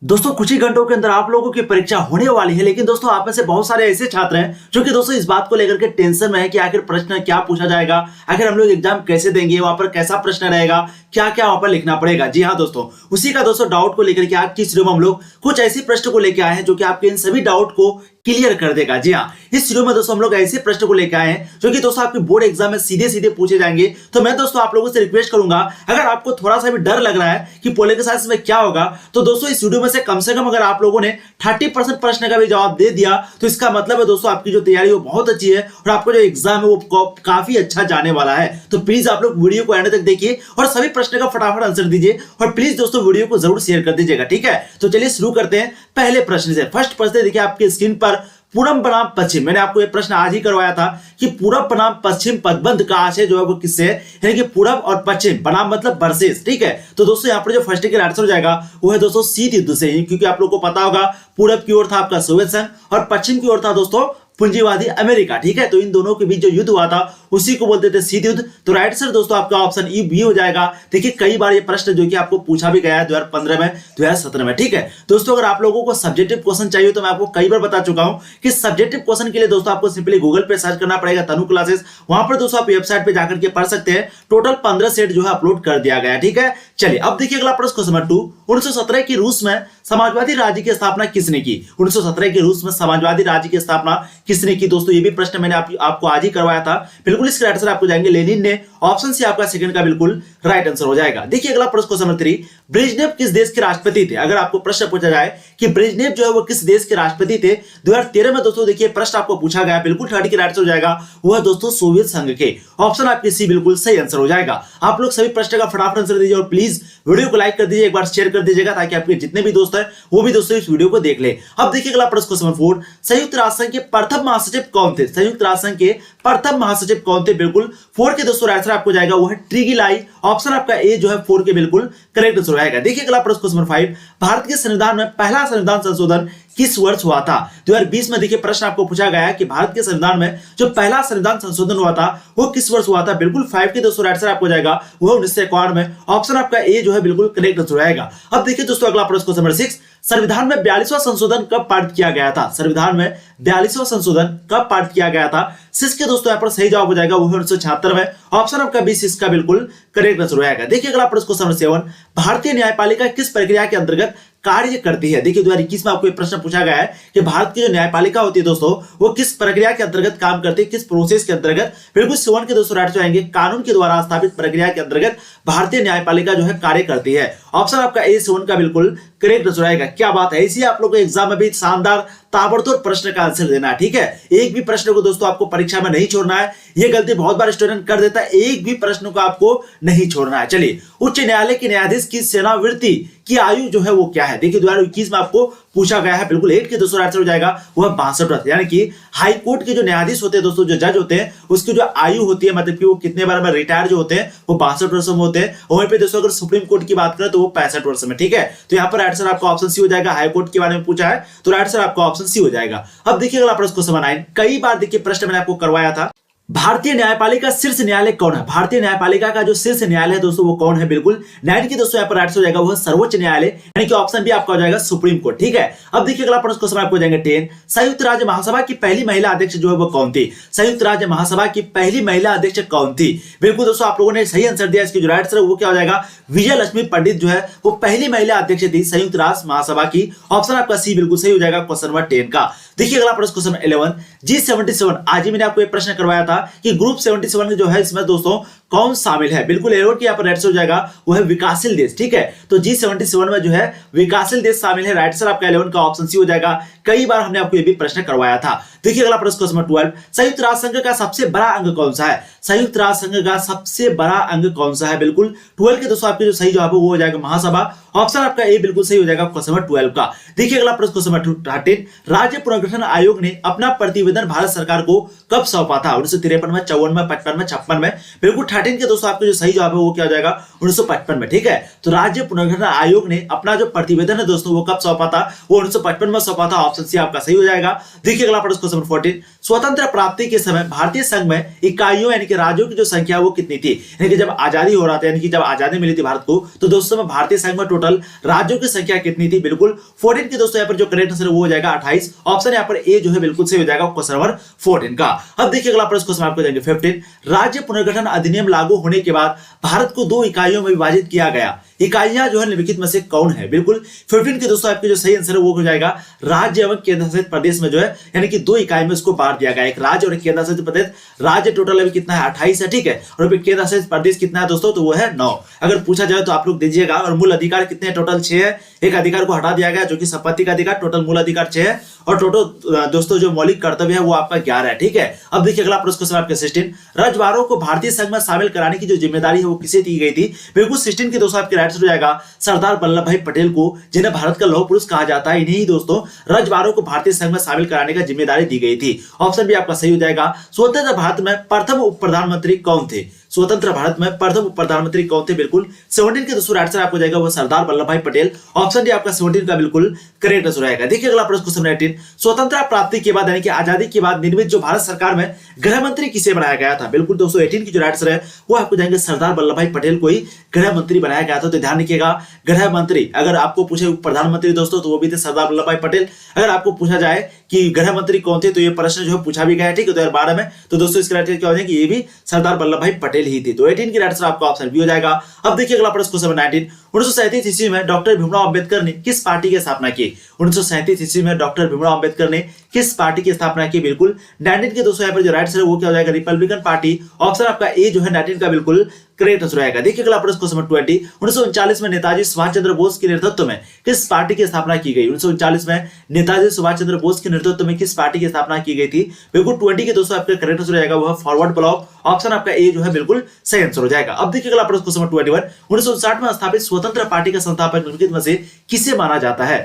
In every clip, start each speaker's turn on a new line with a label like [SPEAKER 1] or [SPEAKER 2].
[SPEAKER 1] दोस्तों कुछ ही घंटों के अंदर आप लोगों की परीक्षा होने वाली है, लेकिन दोस्तों आप में से बहुत सारे ऐसे छात्र हैं जो कि दोस्तों इस बात को लेकर के टेंशन में है कि आखिर प्रश्न क्या पूछा जाएगा, आखिर हम लोग एग्जाम कैसे देंगे, वहां पर कैसा प्रश्न रहेगा, क्या क्या वहां पर लिखना पड़ेगा। जी हाँ दोस्तों, उसी का दोस्तों डाउट को लेकर के आज की इस वीडियो में हम लोग कुछ ऐसे प्रश्न को लेकर आए हैं जो कि आपके इन सभी डाउट को क्लियर कर देगा। जी हाँ, इस वीडियो में दोस्तों हम लोग ऐसे प्रश्न को लेकर आए हैं जो कि दोस्तों आपके बोर्ड एग्जाम में सीधे सीधे पूछे जाएंगे। तो मैं दोस्तों आप लोगों से रिक्वेस्ट करूंगा, अगर आपको थोड़ा सा भी डर लग रहा है कि पॉलिटिकल साइंस में क्या होगा, तो दोस्तों इस वीडियो में से कम अगर आप लोगों ने 30% प्रश्न का भी जवाब दे दिया तो इसका मतलब है दोस्तों आपकी जो तैयारी वो बहुत अच्छी है और आपका जो एग्जाम है वो काफी अच्छा जाने वाला है। तो प्लीज आप लोग वीडियो को एंड तक देखिए और सभी प्रश्न का फटाफट आंसर दीजिए और प्लीज दोस्तों वीडियो को जरूर शेयर कर दीजिएगा, ठीक है। तो चलिए शुरू करते हैं पहले प्रश्न से। फर्स्ट प्रश्न देखिए आपकी स्क्रीन पर, पूरब बनाम पश्चिम। मैंने आपको ये प्रश्न आज ही करवाया था कि पूरब बनाम पश्चिम पदबंध का आशय जो है वो किससे है, यानी कि पूरब और पश्चिम, बनाम मतलब वर्सेस, ठीक है। तो दोस्तों यहाँ पर जो फर्स्ट के आंसर हो जाएगा वो है दोस्तों शीत युद्ध से, क्योंकि आप लोग को पता होगा पूरब की ओर था आपका सोवियत संघ और पश्चिम की ओर था दोस्तों पूंजीवादी अमेरिका, ठीक है। तो इन दोनों के बीच जो युद्ध हुआ था उसी को बोलते थे शीत युद्ध। तो राइट सर दोस्तों आपका ऑप्शन ई बी हो जाएगा। देखिए कई बार ये प्रश्न जो कि आपको पूछा भी गया है 2015 में, 2017 में, ठीक है। दोस्तों अगर आप लोगों को सब्जेक्टिव क्वेश्चन चाहिए तो मैं आपको कई बार बता चुका हूं कि सब्जेक्टिव क्वेश्चन के लिए दोस्तों आपको सिंपली गूगल पे सर्च करना पड़ेगा तनु क्लासेस। वहां पर दोस्तों आप वेबसाइट पे जाकर के पढ़ सकते हैं। टोटल 15 सेट जो है अपलोड कर दिया गया है, ठीक है। चलिए अब देखिए अगला प्रश्न, क्वेश्चन नंबर 2। 1917 की रूस में समाजवादी राज्य की स्थापना किसने की? 1917 के रूस में समाजवादी राज्य की स्थापना किसने की? दोस्तों ये भी प्रश्न मैंने आपको आज ही करवाया था। बिल्कुल इसका आंसर आपको जाएंगे लेनिन ने। ऑप्शन सी आपका सेकंड का बिल्कुल राइट आंसर हो जाएगा। देखिए अगला प्रश्न, क्वेश्चन नंबर 3। ब्रेजनेव किस देश के राष्ट्रपति थे? अगर आपको प्रश्न पूछा जाए कि ब्रेजनेव जो है वो किस देश के राष्ट्रपति थे 2013 में, दोस्तों देखिए प्रश्न आपको पूछा गया, बिल्कुल थर्ड की राइट आंसर हो जाएगा, वो है दोस्तों सोवियत संघ के। ऑप्शन आपकी सी बिल्कुल सही आंसर हो जाएगा। आप लोग सभी प्रश्न का फटाफट आंसर दीजिए और प्लीज वीडियो को लाइक कर दीजिए, एक बार शेयर कर दीजिएगा ताकि आपके जितने भी दोस्त हैं वो भी दोस्तों इस वीडियो को देख ले। अब देखिए अगला प्रश्न, क्वेश्चन नंबर 4। संयुक्त राष्ट्र संघ के प्रथम महासचिव कौन थे? संयुक्त राष्ट्र संघ के प्रथम महासचिव कौन थे? बिल्कुल 4 के दोस्तों आंसर आपको जाएगा वो है ट्रिगीलाई। ऑप्शन आपका ए जो है 4 के बिल्कुल करेक्ट आंसर आएगा। देखिए अगला प्रश्न, क्वेश्चन नंबर 5। भारत के संविधान में पहला संविधान संशोधन किस वर्ष हुआ था? 2020 में देखिए प्रश्न आपको पूछा गया है कि भारत के संविधान में जो पहला संविधान संशोधन हुआ था वो किस वर्ष हुआ था? बिल्कुल 5 के दोस्तों आंसर आपको जाएगा वो है 1951 में। ऑप्शन आपका ए जो है बिल्कुल करेक्ट आंसर आएगा। अब देखिए दोस्तों अगला प्रश्न, क्वेश्चन नंबर 6। संविधान में 42वां संशोधन कब पारित किया गया था? संविधान में 42वां संशोधन कब पारित किया गया था? सिक्स के दोस्तों यहाँ पर सही जवाब हो जाएगा वो है 1976 में। ऑप्शन आपका बी सिक्स का बिल्कुल करेक्ट आंसर आएगा। देखिए अगला प्रश्न, क्वेश्चन नंबर 7। भारतीय न्यायपालिका किस प्रक्रिया के अंतर्गत कार्य करती है? देखिए 2021 में आपको एक प्रश्न पूछा गया है कि भारत की जो न्यायपालिका होती है दोस्तों वो किस प्रक्रिया के अंतर्गत काम करती है, किस प्रोसेस के अंतर्गत? बिल्कुल 7 के दोस्तों राइट आएंगे, कानून के द्वारा स्थापित प्रक्रिया के अंतर्गत भारतीय न्यायपालिका जो है कार्य करती है। ऑप्शन आपका ए 7 का बिल्कुल करेक्ट आंसर आएगा। क्या बात है, इसी आप लोगों को एग्जाम में भी शानदार ताबड़तोड़ प्रश्न का आंसर देना है, ठीक है। एक भी प्रश्न को दोस्तों आपको परीक्षा में नहीं छोड़ना है। यह गलती बहुत बार स्टूडेंट कर देता है, एक भी प्रश्न को आपको नहीं छोड़ना है। चलिए, उच्च न्यायालय के न्यायाधीश की सेवानिवृत्ति की आयु जो है वो क्या है? देखिए 2021 में आपको पूछा गया है, बिल्कुल 8 के दोस्तों आंसर हो जाएगा वो है 62 वर्ष। यानी कि हाई कोर्ट के जो न्यायाधीश होते हैं दोस्तों, जो जज होते हैं, उसकी जो आयु होती है, मतलब कि वो कितने बार में रिटायर जो होते हैं वो 62 वर्ष में होते हैं। वहीं पे दोस्तों अगर सुप्रीम कोर्ट की बात करें तो वो 65 वर्ष में, ठीक है। तो यहाँ पर आंसर आपका ऑप्शन सी हो जाएगा। हाई कोर्ट के बारे में पूछा है तो आंसर आपका ऑप्शन सी हो जाएगा। अब देखिए अगला प्रश्न, क्वेश्चन नंबर 9। कई बार देखिए प्रश्न मैंने आपको करवाया था, भारतीय न्यायपालिका शीर्ष न्यायालय कौन है? भारतीय न्यायपालिका का जो शीर्ष न्यायालय है दोस्तों वो कौन है? बिल्कुल 9 की दोस्तों यहाँ पर आंसर हो जाएगा वो है सर्वोच्च न्यायालय, यानी कि ऑप्शन बी आपका हो जाएगा सुप्रीम कोर्ट, ठीक है। अब देखिए अगला प्रश्न, क्वेश्चन आपको जाएंगे 10। संयुक्त राज्य महासभा की पहली महिला अध्यक्ष जो है वो कौन थी? संयुक्त राज्य महासभा की पहली महिला अध्यक्ष कौन थी? बिल्कुल दोस्तों आप लोगों ने सही आंसर दिया। इसकी जो राइट आंसर है वो क्या हो जाएगा? विजय लक्ष्मी पंडित जो है वो पहली महिला अध्यक्ष थी संयुक्त राष्ट्र महासभा की। ऑप्शन आपका सी बिल्कुल सही हो जाएगा क्वेश्चन नंबर 10 का। देखिए अगला प्रश्न, क्वेश्चन 11। G77, आज ही मैंने आपको एक प्रश्न करवाया था कि ग्रुप 77 जो है इसमें दोस्तों कौन शामिल है? बिल्कुल एरोट की यहाँ पर राइट हो जाएगा वो है विकासशील देश, ठीक है। तो G77 में जो है विकासशील देश शामिल है। राइट आंसर आपका 11 का ऑप्शन सी हो जाएगा। कई बार हमने आपको ये भी प्रश्न करवाया था। देखिए अगला प्रश्न, क्वेश्चन 12। संयुक्त राष्ट्र संघ का सबसे बड़ा अंग कौन सा है? संयुक्त राष्ट्र संघ का सबसे बड़ा अंग कौन सा है? बिल्कुल 12 के दोस्तों आपके जो सही जवाब है वो हो जाएगा महासभा। ऑप्शन आपका ए बिल्कुल सही हो जाएगा क्वेश्चन नंबर 12 का। देखिए अगला प्रश्न, क्वेश्चन नंबर 13। राज्य पुनर्गठन आयोग ने अपना प्रतिवेदन भारत सरकार को कब सौंपा था? 1953 में, 54 में, 55 में, 56 में? बिल्कुल 13 के दोस्तों आपके जो सही जवाब है वो क्या हो जाएगा 1955 में। ठीक है, तो राज्य पुनर्गठन आयोग ने अपना जो प्रतिवेदन है दोस्तों वो कब सौंपा था, वो 1955 में सौंपा था। ऑप्शन सी आपका सही हो जाएगा। देखिए अगला प्रश्न क्वेश्चन नंबर 14, स्वतंत्र प्राप्ति के समय भारतीय संघ में इकाइयों यानी कि राज्यों की जो संख्या वो कितनी थी, यानी कि जब आजादी हो रहा था, यानी कि जब आजादी मिली थी भारत को, तो दोस्तों में भारतीय संघ में टोटल राज्यों की संख्या कितनी थी, बिल्कुल 14 की दोस्तों यहाँ पर जो करेक्ट आंसर वो हो जाएगा 28। ऑप्शन यहाँ पर ए जो है बिल्कुल सही हो जाएगा क्वेश्चन नंबर 14 का। अब देखिए अगला प्रश्न क्वेश्चन आपको देंगे 15, राज्य पुनर्गठन अधिनियम लागू होने के बाद भारत को 2 इकाइयों में विभाजित किया गया, इकाइयां जो है निम्नलिखित में से कौन है, बिल्कुल 15 के दोस्तों आपके जो सही आंसर है वो हो जाएगा राज्य एवं केंद्र शासित प्रदेश में जो है यानी कि 2 इकाई में उसको बांट दिया गया, एक राज्य और एक केंद्र शासित प्रदेश। राज्य टोटल अभी कितना है 28 है, ठीक है, और अभी केंद्र शासित प्रदेश कितना है दोस्तों, तो वो है 9। अगर पूछा जाए तो आप लोग दीजिएगा। और मूल अधिकार कितने टोटल 6 है, एक अधिकार को हटा दिया गया जो कि संपत्ति का अधिकार, टोटल मूल अधिकार 6 है, और टोटल दोस्तों जो मौलिक कर्तव्य है वो आपका 11 है। ठीक है, अब देखिए अगला प्रश्न क्वेश्चन आपके 16, रजवाड़ों को भारतीय संघ में शामिल कराने की जो जिम्मेदारी है वो किसे दी गई थी, बिल्कुल 16 के दोस्तों आपके राइट आंसर हो जाएगा सरदार वल्लभ भाई पटेल को, जिन्हें भारत का लौह पुरुष कहा जाता है। इन्हीं ही दोस्तों रजवाड़ों को भारतीय संघ में शामिल कराने का जिम्मेदारी दी गई थी। ऑप्शन भी आपका सही हो जाएगा। स्वतंत्र भारत में प्रथम उप प्रधानमंत्री कौन थे, स्वतंत्र भारत में प्रथम उप प्रधानमंत्री कौन थे, बिल्कुल 17 के दोस्तों आंसर आपको जाएगा वो सरदार वल्लभ भाई पटेल। ऑप्शन डी आपका 17 का बिल्कुल करेक्ट आंसर रहेगा। देखिए अगला प्रश्न क्वेश्चन 19, स्वतंत्रता प्राप्ति के बाद यानी कि आजादी के बाद निर्मित जो भारत सरकार में गृह मंत्री किसे बनाया गया था, बिल्कुल दोस्तों 18 की जो आंसर है वो आपको जाएंगे सरदार वल्लभ भाई पटेल को ही गृह मंत्री बनाया गया था। तो ध्यान रखिएगा गृह मंत्री, अगर आपको पूछे प्रधानमंत्री दोस्तों तो वो भी थे सरदार वल्लभ भाई पटेल। अगर आपको पूछा जाए कि गृह मंत्री कौन थे तो ये प्रश्न जो है पूछा भी गया है, ठीक है, 2012 में, तो दोस्तों इसका राइट क्या हो जाएगा, ये भी सरदार वल्लभ भाई पटेल ही थे। तो 18 की आंसर आपका ऑप्शन बी हो जाएगा। अब देखिए अगला प्रश्न क्वेश्चन 19, 1937 ईस्वी में डॉक्टर भीमराव अंबेडकर ने किस पार्टी की स्थापना की, 1937 ईस्वी में डॉक्टर भीमराव अंबेडकर ने किस पार्टी की स्थापना की, बिल्कुल 19 के दोस्तों यहाँ पर जो राइट आंसर है वो क्या हो जाएगा रिपब्लिकन पार्टी। ऑप्शन आपका ए जो है 19 का बिल्कुल करेक्ट आंसर रहेगा। देखिए अगला प्रश्न क्वेश्चन 20, 1939 में नेताजी सुभाष चंद्र बोस के नेतृत्व में किस पार्टी की स्थापना की गई, 1939 में नेताजी सुभाष चंद्र बोस के नेतृत्व में किस पार्टी की स्थापना की गई थी, बिल्कुल 20 के दोस्तों आपका करेक्ट आंसर रहेगा वो फॉरवर्ड ब्लॉक। ऑप्शन आपका ए जो है बिल्कुल सही आंसर हो जाएगा। अब देखिए अगला प्रश्न क्वेश्चन 21, 1959 में स्थापित स्वतंत्र पार्टी का संस्थापक निम्नलिखित में से किसे माना जाता है,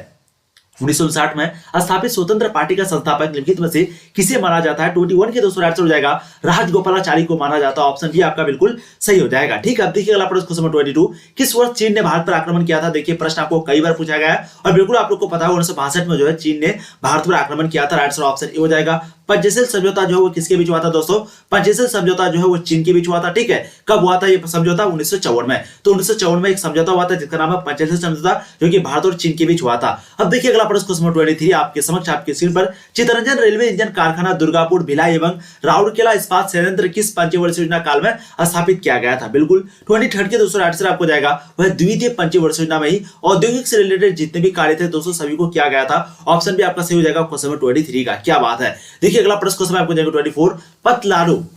[SPEAKER 1] 1959 में स्थापित स्वतंत्र पार्टी का संस्थापक निम्नलिखित में से किसे माना जाता है, 21 के दोस्तों आंसर हो जाएगा राजगोपालाचारी को माना जाता है। ऑप्शन बी आपका बिल्कुल सही हो जाएगा। ठीक है, अब देखिए अगला प्रश्न क्वेश्चन 22, किस वर्ष चीन ने भारत पर आक्रमण किया था। देखिए प्रश्न आपको कई बार पूछा गया है और बिल्कुल आप लोग को पता है 1962 में जो है चीन ने भारत पर आक्रमण किया था। आंसर ऑप्शन ए हो जाएगा। पंचशील समझौता जो है वो किसके बीच हुआ था दोस्तों, पंचशील समझौता जो है वो चीन के बीच हुआ था। ठीक है, कब हुआ था ये समझौता, 1954 में। तो 1954 में एक समझौता हुआ था जिसका नाम है पंचशील समझौता, जो कि भारत और चीन के बीच हुआ था। अब देखिए अगला प्रश्न क्वेश्चन 23 आपके समक्ष आपके स्क्रीन पर, चित्तरंजन रेलवे इंजन कारखाना दुर्गापुर भिलाई एवं राउरकेला इस्पात संयंत्र किस पंचवर्षीय योजना काल में स्थापित किया गया था, बिल्कुल 23 के दोस्तों आंसर आपको जाएगा वह द्वितीय पंचवर्षीय योजना में ही औद्योगिक से रिलेटेड जितने भी कार्य थे दोस्तों सभी को किया गया था। ऑप्शन भी आपका सही हो जाएगा क्वेश्चन 23 का। क्या बात है। देखिए अगला प्रश्न क्वेश्चन आपको जाएगा 24,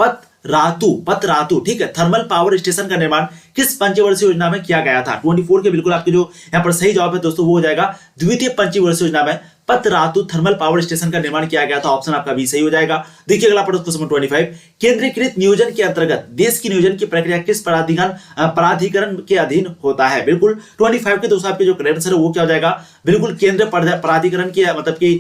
[SPEAKER 1] पतरातू, ठीक है, थर्मल पावर स्टेशन का निर्माण किस पंचवर्षीय योजना में किया गया था। 24 के बिल्कुल आपके जो यहाँ पर सही जवाब है दोस्तों वो हो जाएगा द्वितीय पंचवर्षीय योजना में पतरातू थर्मल पावर स्टेशन का निर्माण किया गया था। ऑप्शन आपका बी सही हो जाएगा। देखिए अगला प्रश्न क्वेश्चन 25, केंद्रीकृत नियोजन के अंतर्गत देश की नियोजन की प्रक्रिया किस प्राधिकरण के अधीन होता है, बिल्कुल 25 के दोस्तों आपके जो करेक्ट आंसर है वो क्या हो जाएगा, बिल्कुल केंद्र प्राधिकरण के मतलब कि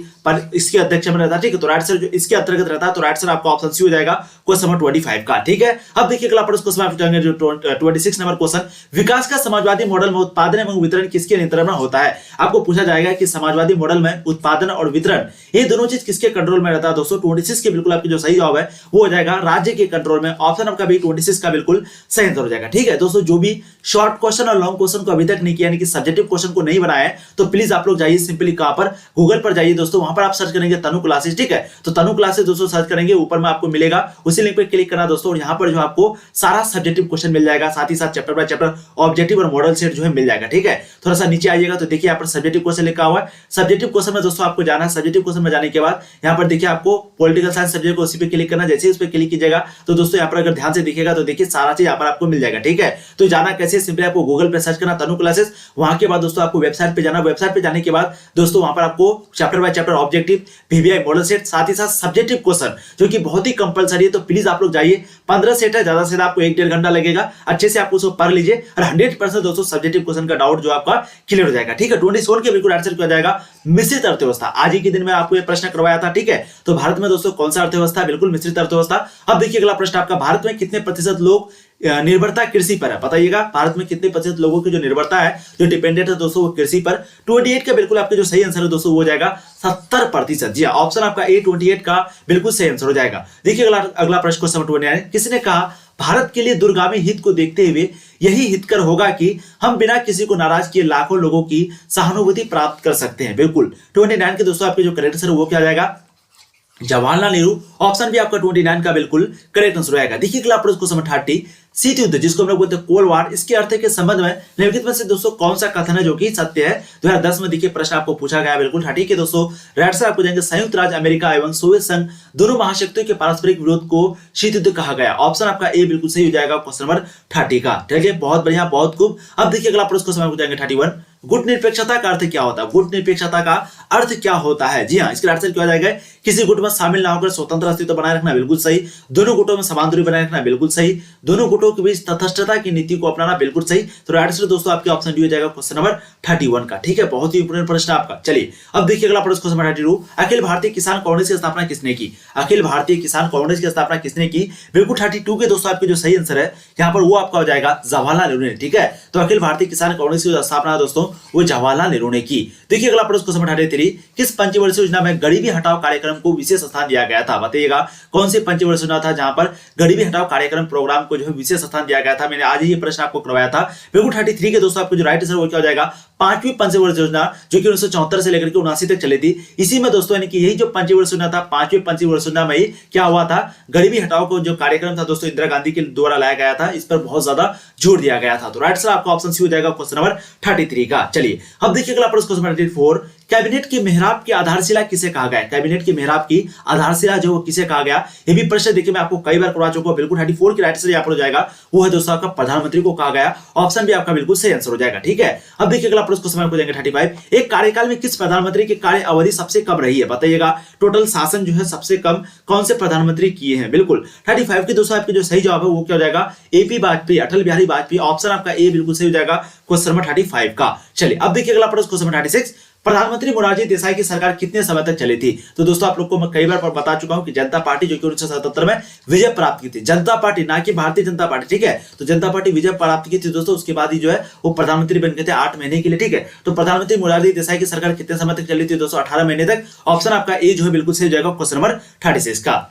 [SPEAKER 1] इसके अध्यक्ष में रहता है। ठीक है, तो राइट आंसर जो इसके अंतर्गत रहता है तो राइट आंसर आपका ऑप्शन सी हो जाएगा क्वेश्चन 25 का। ठीक है, अब देखिए अगला प्रश्न क्वेश्चन आप जाएंगे जो 26 नंबर क्वेश्चन, विकास का समाजवादी मॉडल में उत्पादन एवं वितरण किसके नियंत्रण में होता है। आपको पूछा जाएगा कि समाजवादी मॉडल में उत्पादन और वितरण ये दोनों चीज किसके कंट्रोल में रहता है दोस्तों। 26 के बिल्कुल आपकी जो सही जवाब है वो हो जाएगा राज्य के कंट्रोल में। ऑप्शन आपका भी 26 का बिल्कुल सही आंसर हो जाएगा। ठीक है दोस्तों, जो भी शॉर्ट क्वेश्चन और लॉन्ग क्वेश्चन को अभी तक नहीं किया यानी कि सब्जेक्टिव क्वेश्चन को नहीं बनाया है तो प्लीज आप लोग जाइए सिंपली कहां पर, गूगल पर जाइए दोस्तों, वहां पर आप सर्च करेंगे तनु क्लासेस। ठीक है, तो तनु क्लासेस दोस्तों सर्च करेंगे, ऊपर में आपको मिलेगा, उसी लिंक पर क्लिक करना दोस्तों, और यहाँ पर जो आपको सारा सब्जेक्टिव क्वेश्चन मिल जाएगा, साथ ही साथ चैप्टर बाय चैप्टर ऑब्जेक्टिव और मॉडल सेट जो है मिल जाएगा। ठीक है, थोड़ा सा नीचे आइएगा तो देखिए यहाँ पर सब्जेक्टिव क्वेश्चन लिखा हुआ है। सब्जेक्टिव क्वेश्चन में दोस्तों आपको जाना है, सब्जेक्टिव क्वेश्चन में जाने के बाद यहाँ पर देखिए आपको पॉलिटिकल साइंस सब्जेक्ट को उसी पे क्लिक करना, जैसे ही उस पर क्लिक कीजिएगा तो दोस्तों यहाँ पर अगर ध्यान से देखिएगा तो देखिए सारा चीज यहाँ पर आपको मिल जाएगा। ठीक है, तो जाना कैसे, सिंपली आपको गूगल पे सर्च करना तनु क्लासेस, वहां के बाद दोस्तों आपको वेबसाइट पे जाना, वेबसाइट पे जाने के बाद दोस्तों वहां पर आपको chapter by chapter objective, PVI model set, साथ ही साथ सब्जेक्टिव क्वेश्चन जो कि बहुत ही कंपलसरी है, तो प्लीज आप लोग जाइए। 15 सेट है, ज्यादा से ज्यादा आपको 1-1.5 घंटा लगेगा, अच्छे से आप उसको पढ़ लीजिए और 100% दोस्तों सब्जेक्टिव क्वेश्चन का डाउट जो आपका क्लियर हो जाएगा। ठीक है, 27 के बिल्कुल आंसर किया जाएगा मिश्रित अर्थव्यवस्था। आज ही के दिन में आपको ये प्रश्न करवाया था, ठीक है। तो भारत में दोस्तों कौन सा अर्थव्यवस्था? बिल्कुल मिश्रित अर्थव्यवस्था। अब देखिए अगला प्रश्न आपका, भारत में कितने प्रतिशत लोग निर्भरता कृषि पर है? बताइएगा, भारत में कितने प्रतिशत लोगों की जो निर्भरता है, जो डिपेंडेंट है दोस्तों, वो कृषि पर। 28 का बिल्कुल आपका जो सही आंसर है दोस्तों वो हो जाएगा 70%। जी ऑप्शन आपका ए 28 का बिल्कुल सही आंसर हो जाएगा। देखिए अगला प्रश्न क्वेश्चन 29, किसने कहा भारत के लिए दूरगामी हित को देखते हुए यही हितकर होगा कि हम बिना किसी को नाराज किए लाखों लोगों की सहानुभूति प्राप्त कर सकते हैं? बिल्कुल 29 के दोस्तों आपके जो करेक्ट आंसर है वो क्या आ जाएगा? जवाहरलाल नेहरू। ऑप्शन भी आपका 29 का बिल्कुल करेक्ट आंसर आएगा। देखिए अगला प्रश्न क्वेश्चन 30, शीत युद्ध जिसको हम लोग बोलते हैं कोल्ड वार, इसके अर्थ के संबंध में निम्नलिखित में से दोस्तों कौन सा कथन है जो कि सत्य है? 2010 में देखिए प्रश्न आपको पूछा गया, बिल्कुल 30 के दोस्तों राइट से आपको जाएंगे, संयुक्त राज्य अमेरिका एवं सोवियत संघ दोनों महाशक्तियों के पारस्परिक विरोध को शीत युद्ध कहा गया। ऑप्शन आपका ए बिल्कुल सही हो जाएगा क्वेश्चन नंबर 30 का। ठीक है, बहुत बढ़िया, बहुत खूब। अब देखिए अगला प्रश्न क्वेश्चन आपको जाएंगे 31, गुट निरपेक्षता का अर्थ क्या होता है? गुट निरपेक्षता का अर्थ क्या होता है? जी हाँ, इसके आंसर क्या हो जाएगा? किसी गुट में शामिल ना होकर स्वतंत्र अस्तित्व बनाए रखना, बिल्कुल सही। दोनों गुटों में समान दूरी बनाए रखना, बिल्कुल सही। दोनों गुटों के बीच तटस्थता की नीति को अपनाना, बिल्कुल सही। तो राइट आंसर दोस्तों आपके ऑप्शन डी हो जाएगा क्वेश्चन नंबर 31 का। ठीक है, बहुत ही इंपोर्टेंट प्रश्न आपका। चलिए अब देखिए अगला प्रश्न क्वेश्चन नंबर 32, अखिल भारतीय किसान कांग्रेस की स्थापना किसने की? अखिल भारतीय किसान कांग्रेस की स्थापना किसने की? बिल्कुल 32 के दोस्तों आपके जो सही आंसर है यहाँ पर वो आपका हो जाएगा जवाहरलाल नेहरू ने। ठीक है, तो अखिल भारतीय किसान कांग्रेस की स्थापना दोस्तों वो जवाहरलाल नेहरू ने की। देखिए अगला प्रश्न क्वेश्चन नंबर 33, किस पंचवर्षीय योजना में गरीबी हटाओ कार्यक्रम को विशेष स्थान दिया गया था? बताइएगा कौन सी पंचवर्षीय योजना था जहां पर गरीबी हटाओ कार्यक्रम प्रोग्राम को जो है विशेष स्थान दिया गया था? मैंने आज ही ये प्रश्न आपको करवाया था। बिल्कुल 33 के दोस्तों आपको जो राइट आंसर वो क्या हो जाएगा? पांचवी पंचवर्षीय योजना जो कि 1974 से लेकर के 79 तक चली थी। इसी में दोस्तों यानी कि यही जो पंचवर्षीय योजना था, पांचवी पंचवर्षीय योजना में ही क्या हुआ था? गरीबी हटाओ को जो कार्यक्रम था दोस्तों इंदिरा गांधी के द्वारा लाया गया था, इस पर बहुत ज्यादा जोर दिया गया था। तो राइट आंसर आपका ऑप्शन सी हो जाएगा क्वेश्चन नंबर 33 का। चलिए अब देखिए अगला प्रश्न क्वेश्चन नंबर 34, कैबिनेट की मेहराब की आधारशिला किसे कहा गया? कैबिनेट की मेहराब की आधारशिला जो किसे कहा गया? ये भी प्रश्न देखिए मैं आपको कई बार करवा चुका हूं। बिल्कुल 34 की राइट आंसर यहां पर हो जाएगा वो है दोस्तों आपका प्रधानमंत्री को कहा गया। ऑप्शन भी आपका बिल्कुल सही आंसर हो जाएगा। ठीक है, अब देखिए अगला प्रश्न क्वेश्चन आपको जाएंगे 35, एक कार्यकाल में किस प्रधानमंत्री की कार्य अवधि सबसे कम रही है? बताइएगा टोटल शासन जो है सबसे कम कौन से प्रधानमंत्री किए हैं? बिल्कुल 35 के दोस्तों आपके जो सही जवाब है वो क्या हो जाएगा? एपी वाजपेयी, अटल बिहारी वाजपेयी। ऑप्शन आपका ए बिल्कुल सही हो जाएगा क्वेश्चन नंबर 35 का। चलिए अब देखिए अगला प्रश्न क्वेश्चन नंबर 36, प्रधानमंत्री मोरारजी देसाई की सरकार कितने समय तक चली थी? तो दोस्तों आप लोग को मैं कई बार बता चुका हूं कि जनता पार्टी जो कि 1977 में विजय प्राप्त की थी, जनता पार्टी ना कि भारतीय जनता पार्टी। ठीक है, तो जनता पार्टी विजय प्राप्त की थी दोस्तों, उसके बाद ही जो है वो प्रधानमंत्री बन गए थे 8 महीने के लिए। ठीक है, तो प्रधानमंत्री मोरारजी देसाई की सरकार कितने समय तक चली थी दोस्तों? 18 महीने तक। ऑप्शन आपका ए जो है बिल्कुल सही हो जाएगा क्वेश्चन नंबर 36 का।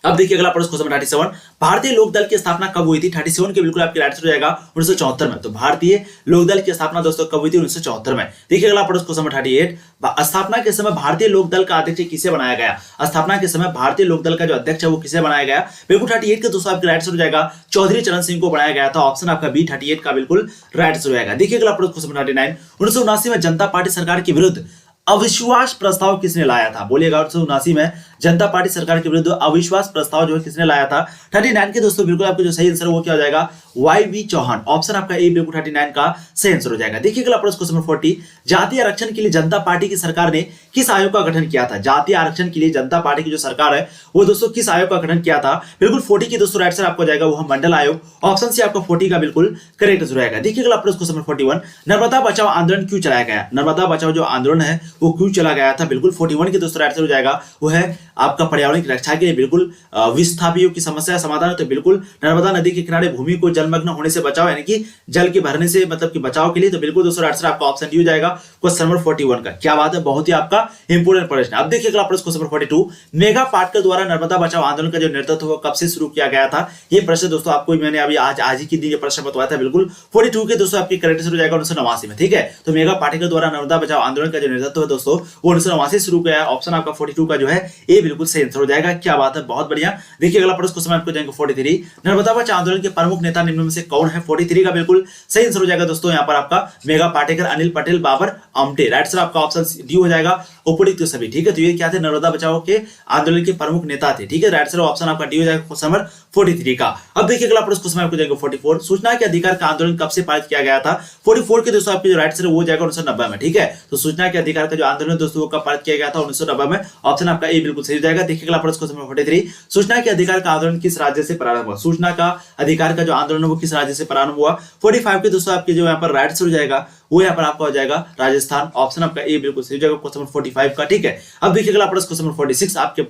[SPEAKER 1] अब देखिए अगला प्रश्न क्वेश्चन 37, भारतीय लोकदल की स्थापना कब हुई थी? 37 के बिल्कुल आपके राइट आंसर हो जाएगा 1974 में। तो भारतीय लोकदल की स्थापना दोस्तों कब हुई थी? 1974 में। देखिए अगला प्रश्न क्वेश्चन 38, स्थापना के समय भारतीय लोकदल का अध्यक्ष किसे बनाया गया? स्थापना के समय भारतीय लोकदल का जो अध्यक्ष है वो किसे बनाया गया? बिल्कुल 38 के दोस्तों आपके राइट आंसर हो जाएगा चौधरी चरण सिंह को बनाया गया था। ऑप्शन आपका बी 38 का बिल्कुल राइट आंसर हो जाएगा। देखिए अगला प्रश्न क्वेश्चन 39, 1979 में जनता पार्टी सरकार के विरुद्ध अविश्वास प्रस्ताव किसने लाया था? बोलिएगा 1979 में जनता पार्टी सरकार के विरुद्ध अविश्वास प्रस्ताव जो है किसने लाया था? 39 के दोस्तों बिल्कुल आपको जो सही आंसर वो क्या हो जाएगा? वाई चौहान। ऑप्शन आपका ए बिल्कुल 39 का सही आंसर हो जाएगा। देखिए अगला प्रश्न क्वेश्चन 40, जातीय आरक्षण के लिए जनता पार्टी की सरकार ने किस आयोग का गठन किया था? जातीय आरक्षण के लिए जनता पार्टी की जो सरकार है वो दोस्तों किस आयोग का गठन किया था? बिल्कुल 40 की दोस्तों राइट आंसर आपको जाएगा वो मंडल आयोग। ऑप्शन सी आपका 40 का बिल्कुल करेक्ट आंसर रहेगा। देखिए अगला प्रश्न क्वेश्चन 41, नर्मदा बचाओ आंदोलन क्यों चलाया गया? नर्मदा बचाओ जो आंदोलन है वो क्यों चला गया था? बिल्कुल 41 के दोस्तों राइट आंसर हो जाएगा वो है आपका पर्यावरण की रक्षा के लिए, बिल्कुल विस्थापियों की समस्या समाधान है। तो बिल्कुल नर्मदा नदी के किनारे भूमि को जलमग्न होने से बचाओ, यानी कि जल के भरने से मतलब कि बचाव के लिए। तो बिल्कुल दोस्तों राइट आंसर आपका ऑप्शन डी हो जाएगा क्वेश्चन नंबर 41 का। क्या बात है, बहुत ही आपका इंपोर्टेंट प्रश्न। अब देखिए अगला प्रश्न क्वेश्चन नंबर 42, मेघा पाटकर द्वारा नर्मदा बचाओ आंदोलन का जो नेतृत्व वो कब से शुरू किया गया था? ये प्रश्न दोस्तों आपको मैंने अभी आज ही के दिन ये प्रश्न बतवाया था। बिल्कुल 42 के दोस्तों आपकी करेक्ट आंसर हो जाएगा 1989 में। ठीक है, तो मेघा पाटकर द्वारा नर्मदा बचाओ आंदोलन का जो नेतृत्व है दोस्तों वो 1989 शुरू किया है। ऑप्शन आपका 42 का जो है ए बिल्कुल सही आंसर हो जाएगा। क्या बात है, बहुत बढ़िया। देखिए अगला प्रश्न क्वेश्चन आपको जाएंगे 43, नर्मदा बचाओ आंदोलन के प्रमुख नेता निम्न में से कौन है? 43 का बिल्कुल सही आंसर हो जाएगा दोस्तों यहाँ पर आपका मेघा पाटेकर, अनिल पटेल, बाबर आमटे। राइट आंसर आपका ऑप्शन डी हो जाएगा उपयुक्त तो सभी। ठीक है, तो ये क्या थे? नर्मदा बचाओ के आंदोलन के प्रमुख नेता थे। ठीक है, राइट आंसर ऑप्शन आपका डी हो जाएगा क्वेश्चन नंबर 43 का। अब देखिए अगला प्रश्न क्वेश्चन आपको जाएगा 44, सूचना के अधिकार का आंदोलन कब से पारित किया गया था? 44 के दोस्तों आपके जो राइट आंसर वो हो जाएगा 1990 में। ठीक है, तो सूचना के अधिकार का जो आंदोलन दोस्तों वो कब पारित किया गया था? 1990 में। ऑप्शन आपका ए बिल्कुल सही हो जाएगा। देखिए अगला प्रश्न क्वेश्चन 43, सूचना के अधिकार का आंदोलन किस राज्य से प्रारंभ हुआ? सूचना का अधिकार का जो आंदोलन वो किस राज्य से प्रारंभ हुआ? 45 के दोस्तों आपके जो यहाँ पर राइट आंसर हो जाएगा वो यहाँ पर आपका हो जाएगा राजस्थान। ऑप्शन आपका ए बिल्कुल सही हो जाएगा क्वेश्चन नंबर 45 का। ठीक है, अब देखिए अगला प्रश्न क्वेश्चन नंबर 46 आपके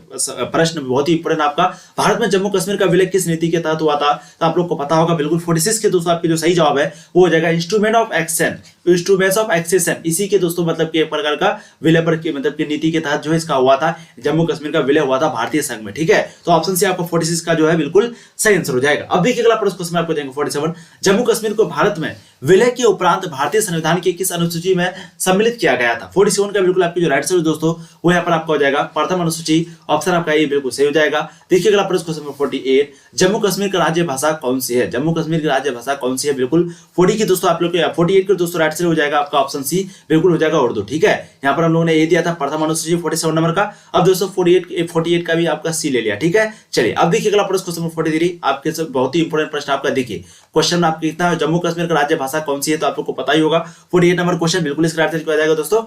[SPEAKER 1] प्रश्न बहुत ही इंपोर्टेंट आपका, भारत में जम्मू कश्मीर का विलय किस नीति के तहत हुआ था? तो आप लोग को पता होगा बिल्कुल 46 के दोस्तों आपके जो सही जवाब है वो हो जाएगा instrument of action, instruments of accession. इसी के दोस्तों मतलब कि एक प्रकार का विलय पर की मतलब की नीति के तहत जो है इसका हुआ था, जम्मू कश्मीर का विलय हुआ था भारतीय संघ में। ठीक है, तो ऑप्शन सी आपका 46 का जो है बिल्कुल सही आंसर हो जाएगा। अब देखिए अगला प्रश्न क्वेश्चन आपको देंगे 47, जम्मू कश्मीर को भारत में विलय के उपरांत भारतीय संविधान की किस अनुसूची में सम्मिलित किया गया था? 47 का बिल्कुल आपकी जो राइट आंसर है दोस्तों वो यहाँ पर आपका हो जाएगा प्रथम अनुसूची। ऑप्शन आपका ये बिल्कुल सही हो जाएगा। देखिए अगला प्रश्न क्वेश्चन नंबर 48, जम्मू कश्मीर का राज्य भाषा कौन सी है? जम्मू कश्मीर की राज्य भाषा कौन सी है? बिल्कुल 40 की दोस्तों आप लोग 48 के दोस्तों राइट आंसर हो जाएगा आपका ऑप्शन सी बिल्कुल हो जाएगा उर्दू। ठीक है, यहाँ पर हम लोगों ने ये दिया था प्रथम अनुसूची 47 नंबर का। अब दोस्तों 48 का भी आपका सी ले लिया। ठीक है, चलिए अब देखिए अगला प्रश्न क्वेश्चन नंबर 43 आपके सब बहुत ही इंपोर्टेंट प्रश्न आपका। देखिए क्वेश्चन आपके कितना है, जम्मू कश्मीर का राज्य भाषा कौन सी है? तो आप लोग को पता ही होगा 48 नंबर क्वेश्चन बिल्कुल इसका राइट आंसर क्या जाएगा दोस्तों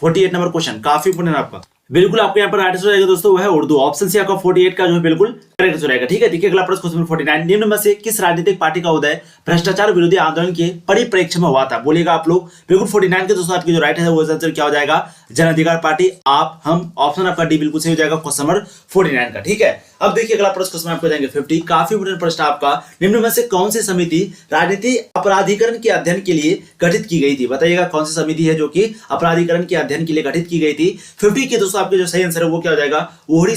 [SPEAKER 1] 48 नंबर क्वेश्चन काफी इंपोर्टेंट आपका, बिल्कुल आपको यहाँ पर राइट आंसर जाएगा दोस्तों वो है उर्दू। ऑप्शन सी आपका 48 का जो है बिल्कुल करेक्ट आंसर रहेगा। ठीक है, देखिए अगला प्रश्न क्वेश्चन 49, निम्न में से किस राजनीतिक पार्टी का उदय भ्रष्टाचार विरोधी आंदोलन के परिप्रेक्ष्य में हुआ था? बोलिएगा आप लोग बिल्कुल 49 के दोस्तों आपकी जो राइट है वो आंसर क्या हो जाएगा? जन अधिकार पार्टी, आप, हम। ऑप्शन आपका डी बिल्कुल सही हो जाएगा क्वेश्चन नंबर 49 का। ठीक है, अब देखिए अगला प्रश्न क्वेश्चन आपको देंगे 50, काफी इंपोर्टेंट प्रश्न आपका, निम्न में से कौन सी समिति राजनीति अपराधीकरण के अध्ययन के लिए गठित की गई थी? बताइएगा कौन सी समिति है जो कि अपराधीकरण के अध्ययन के लिए गठित की गई थी? 50 के दोस्तों आपके जो सही आंसर है वो क्या हो जाएगा? ओहरा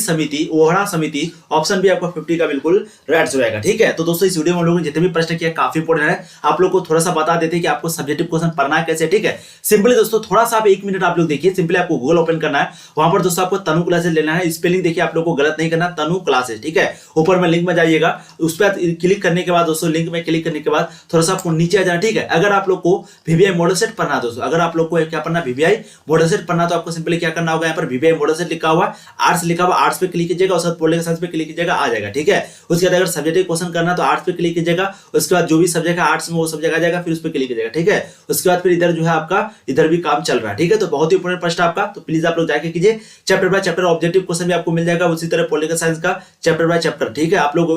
[SPEAKER 1] समिति। ऑप्शन भी आपका 50 का बिल्कुल राइट हो जाएगा। ठीक है, तो दोस्तों इस वीडियो में हम लोगों ने जितने भी प्रश्न किया काफी इंपोर्टेंट है, आप लोग को थोड़ा सा बता देते हैं कि आपको सब्जेक्टिव क्वेश्चन पढ़ना है कैसे। ठीक है, सिंपली दोस्तों थोड़ा सा आप 1 मिनट आप लोग देखिए, सिंपली आपको गूगल ओपन करना है, वहां पर दोस्तों आपको तनु क्लासेस लेना है। स्पेलिंग देखिए आप लोग को गलत नहीं करना, तनु क्लासेस। ठीक है, ऊपर में लिंक में जाइएगा, उस पर क्लिक करने के बाद दोस्तों लिंक में क्लिक करने के बाद थोड़ा सा आपको नीचे आ जाना। ठीक है, अगर आप लोग को वीबीआई मॉडल सेट पढ़ना है दोस्तों, अगर आप लोग को क्या पढ़ना वीबीआई मॉडल सेट पढ़ना तो आपको सिंपली क्या करना होगा, यहाँ पर वीबीआई मॉडल सेट लिखा हुआ आर्ट्स लिखा हुआ, आर्ट्स पे क्लिक कीजिएगा, उसके बाद पॉलिटिकल साइंस पे क्लिक कीजिएगा, आ जाएगा। ठीक है, उसके बाद अगर सब्जेक्टिव क्वेश्चन करना तो आर्ट्स पे क्लिक कीजिएगा, उसके बाद जो भी सब्जेक्ट है आर्ट्स में वो सब्जेक्ट आ जाएगा, फिर उस पर क्लिक कीजिएगा। ठीक है, उसके बाद फिर इधर जो है आपका इधर भी काम चल रहा है। ठीक है, तो बहुत ही इंपोर्टेंट प्रश्न आपका, तो प्लीज आप लोग जाके कीजिए। Chapter by chapter objective question भी आपको मिल जाएगा, उसी तरह पॉलिटिकल साइंस का चैप्टर बाय चैप्टर। ठीक है, आप लोग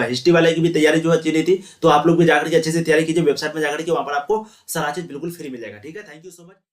[SPEAKER 1] हिस्ट्री वाले की भी तैयारी जो अच्छी नहीं थी तो आप लोग भी जाकर के अच्छे से तैयारी कीजिए, वेबसाइट में जाकर के वहां पर आपको सारा चीज बिल्कुल फ्री मिल जाएगा। ठीक है, थैंक यू सो मच।